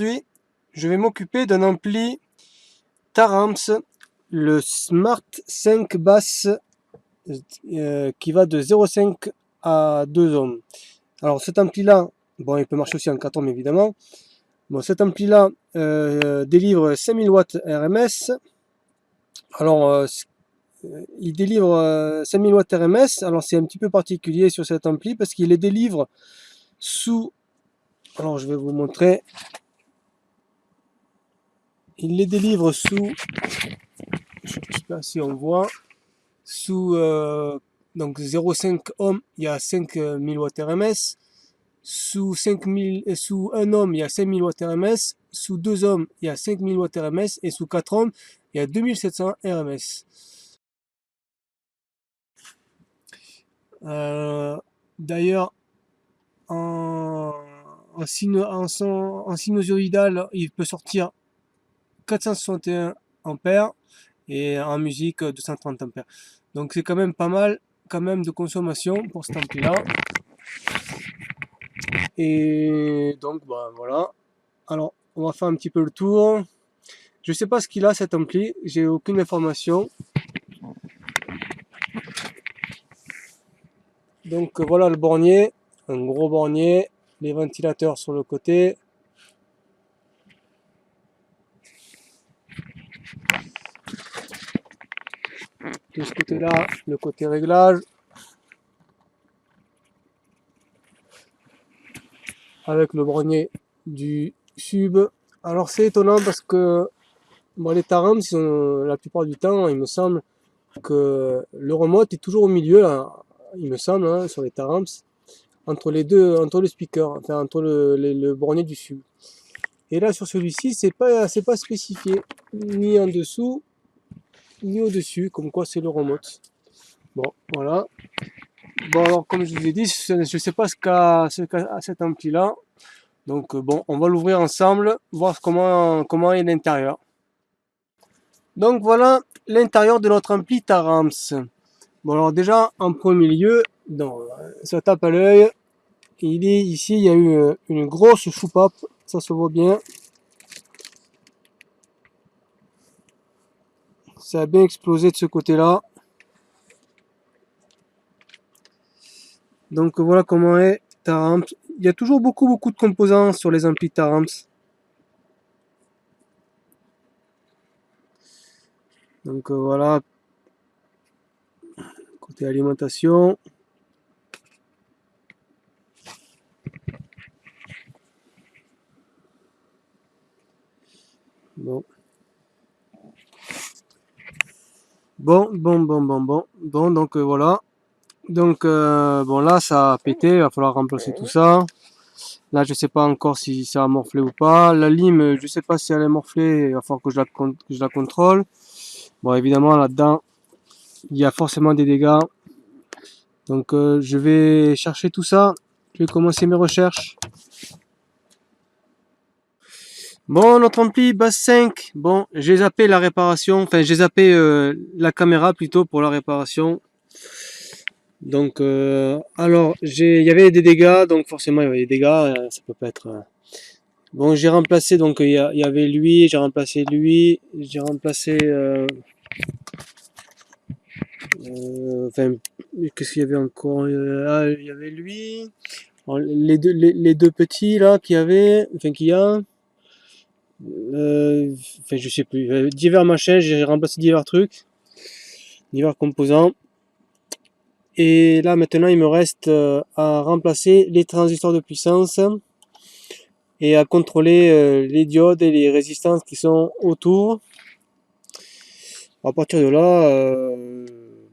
aujourd'hui, je vais m'occuper d'un ampli Taramps, le Smart 5 Bass, qui va de 0,5 à 2 ohms. Alors cet ampli là, bon, il peut marcher aussi en 4 ohms évidemment. Bon, cet ampli là délivre 5000 watts RMS. Alors il délivre 5000 watts RMS. Alors c'est un petit peu particulier sur cet ampli parce qu'il les délivre sous, alors je vais vous montrer, il les délivre sous, je sais pas si on voit, sous donc 0,5 ohm il y a 5000 watts RMS, sous 1 ohm il y a 5000 watts RMS, sous 2 ohms il y a 5000 watts RMS et sous 4 ohms il y a 2700 RMS. D'ailleurs en sinusoïdal il peut sortir 461 ampères et en musique 230 ampères. Donc c'est quand même pas mal quand même de consommation pour cet ampli là. Et donc bah voilà. Alors on va faire un petit peu le tour. Je sais pas ce qu'il a cet ampli, j'ai aucune information. Donc voilà le bornier, un gros bornier, les ventilateurs sur le côté. De ce côté là, le côté réglage. Avec le bornier du sub. Alors c'est étonnant parce que bon, les Taramps, la plupart du temps, il me semble que le remote est toujours au milieu, là, il me semble, hein, sur les Taramps, entre les deux, entre le speaker, enfin entre le bornier du sub. Et là sur celui-ci, c'est pas spécifié, ni en dessous, ni au-dessus, comme quoi c'est le remote. Bon, voilà. Bon alors comme je vous ai dit, je sais pas ce qu'a cet ampli là. Donc bon, on va l'ouvrir ensemble, voir comment est l'intérieur. Donc voilà l'intérieur de notre ampli Taramps. Bon alors déjà en premier lieu, donc, ça tape à l'œil. Il est ici, il y a eu une grosse choupape, ça se voit bien. Ça a bien explosé de ce côté-là. Donc voilà comment est Taramps. Il y a toujours beaucoup de composants sur les amplis Taramps. Donc voilà, côté alimentation. Bon. Bon, donc voilà. Donc bon là ça a pété, il va falloir remplacer tout ça. Là je sais pas encore si ça a morflé ou pas. La lime, je sais pas si elle est morflée, il va falloir que je la contrôle. Bon évidemment là-dedans, il y a forcément des dégâts. Donc je vais chercher tout ça. Je vais commencer mes recherches. Bon, notre ampli basse 5. Bon, j'ai zappé la réparation. Enfin, j'ai zappé la caméra plutôt pour la réparation. Donc, alors, il y avait des dégâts. Donc, forcément, il y avait des dégâts. Ça peut pas être... Bon, j'ai remplacé. Donc, il y avait lui. J'ai remplacé lui. J'ai remplacé... enfin, qu'est-ce qu'il y avait encore? Ah, il y avait lui. Alors, les deux petits, là, qu'il y avait. Enfin, qu'il y a... enfin je sais plus, divers machins, j'ai remplacé divers trucs, divers composants. Et là maintenant il me reste à remplacer les transistors de puissance et à contrôler les diodes et les résistances qui sont autour. À partir de là,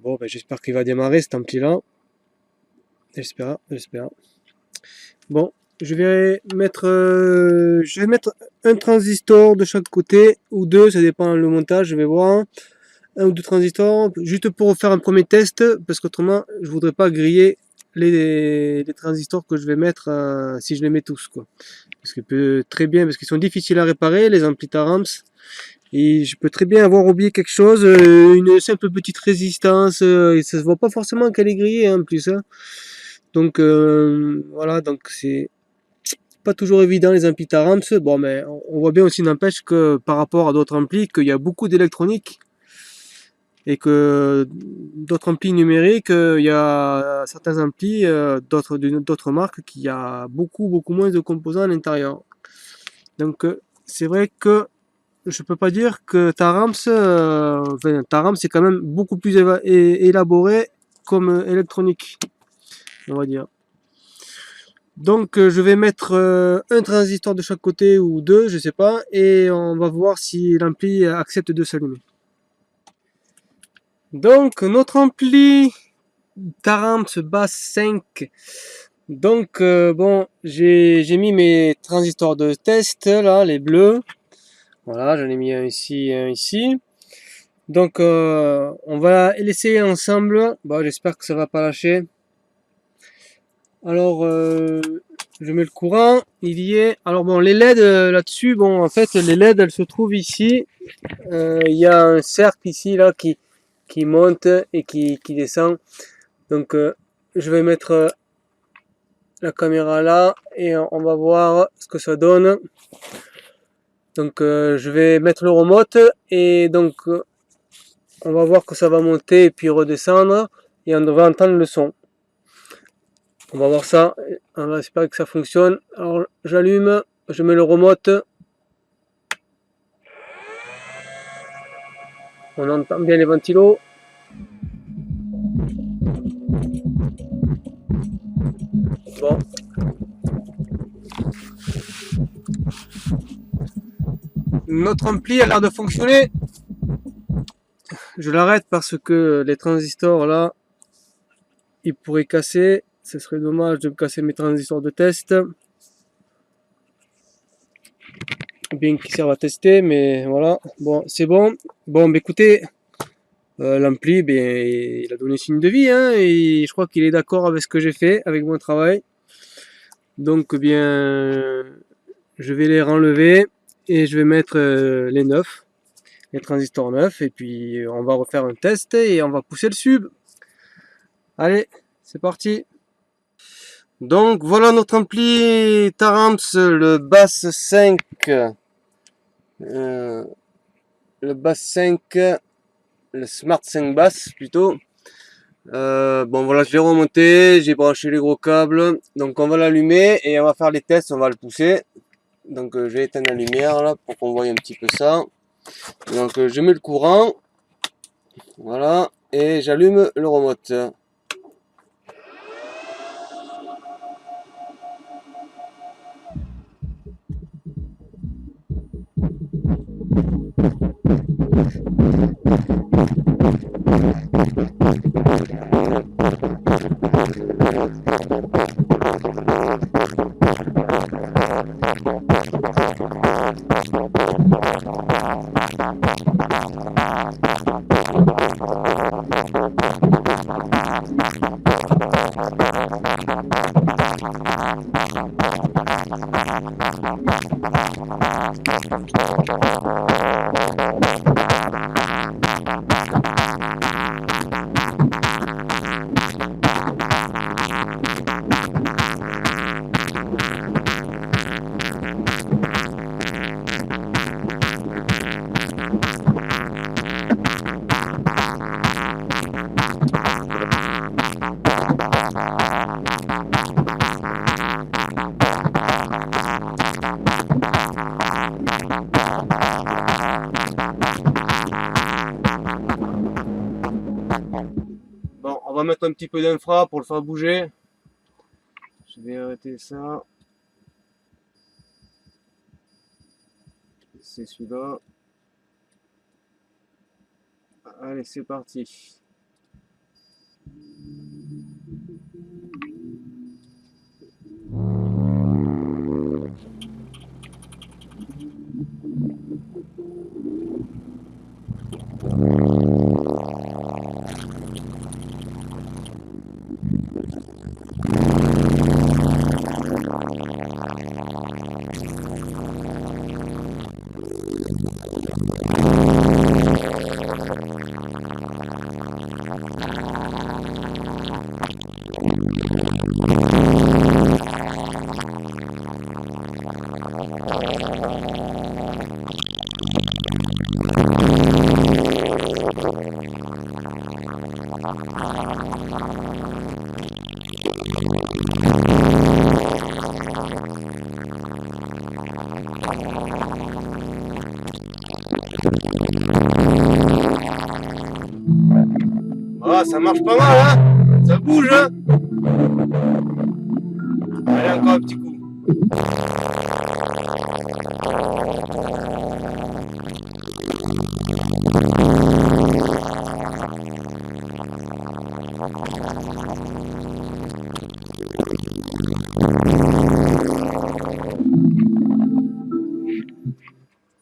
bon ben, j'espère qu'il va démarrer cet ampli là. J'espère. Bon, je vais mettre un transistor de chaque côté ou deux, ça dépend le montage, je vais voir. Un ou deux transistors, juste pour faire un premier test, parce qu'autrement je voudrais pas griller les transistors que je vais mettre si je les mets tous, quoi. Parce que peut très bien, parce qu'ils sont difficiles à réparer les amplis Taramps, et je peux très bien avoir oublié quelque chose, une simple petite résistance, et ça se voit pas forcément qu'elle est grillée, hein, en plus, hein. Donc voilà, donc c'est pas toujours évident les amplis Taramps. Bon, mais on voit bien aussi, n'empêche que par rapport à d'autres amplis, qu'il y a beaucoup d'électronique et que d'autres amplis numériques, il y a certains amplis d'autres marques qui a beaucoup moins de composants à l'intérieur. Donc c'est vrai que je peux pas dire que Taramps, Taramps c'est quand même beaucoup plus élaboré comme électronique, on va dire. Donc je vais mettre un transistor de chaque côté ou deux, je sais pas, et on va voir si l'ampli accepte de s'allumer. Donc notre ampli Taramps Bass 5. Donc bon, j'ai mis mes transistors de test là, les bleus. Voilà, j'en ai mis un ici et un ici. Donc on va l'essayer ensemble. Bon, j'espère que ça va pas lâcher. Alors je mets le courant, il y est. Alors bon, les LED là-dessus, bon en fait les LED elles se trouvent ici. Il y a un cercle ici là qui monte et qui descend. Donc je vais mettre la caméra là et on va voir ce que ça donne. Donc je vais mettre le remote et donc on va voir que ça va monter et puis redescendre et on devrait entendre le son. On va voir ça, on va espérer que ça fonctionne. Alors j'allume, je mets le remote. On entend bien les ventilos. Bon. Notre ampli a l'air de fonctionner. Je l'arrête parce que les transistors là, ils pourraient casser. Ce serait dommage de me casser mes transistors de test. Bien qu'ils servent à tester, mais voilà. Bon, c'est bon. Bon, bah, écoutez, l'ampli, ben, il a donné signe de vie, hein, et je crois qu'il est d'accord avec ce que j'ai fait, avec mon travail. Donc, bien, je vais les renlever et je vais mettre les neufs, les transistors neufs, et puis on va refaire un test et on va pousser le sub. Allez, c'est parti. Donc voilà notre ampli Taramps, le Bass 5. Le Bass 5, le Smart 5 Bass plutôt. Bon voilà, je l'ai remonté, j'ai branché les gros câbles. Donc on va l'allumer et on va faire les tests, on va le pousser. Donc je vais éteindre la lumière là pour qu'on voie un petit peu ça. Donc je mets le courant. Voilà, et j'allume le remote. Bon, on va mettre un petit peu d'infra pour le faire bouger. Je vais arrêter ça. C'est celui-là. Allez, c'est parti. Ah, ça marche pas mal, hein? Ça bouge, hein? Allez, encore un petit coup.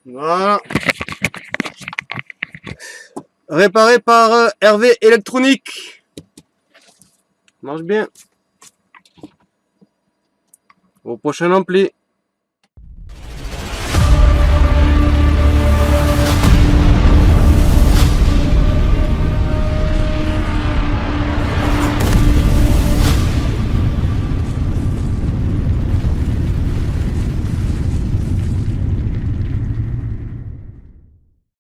Voilà. Réparé par Hervé Électronique. Marche bien. Au prochain ampli.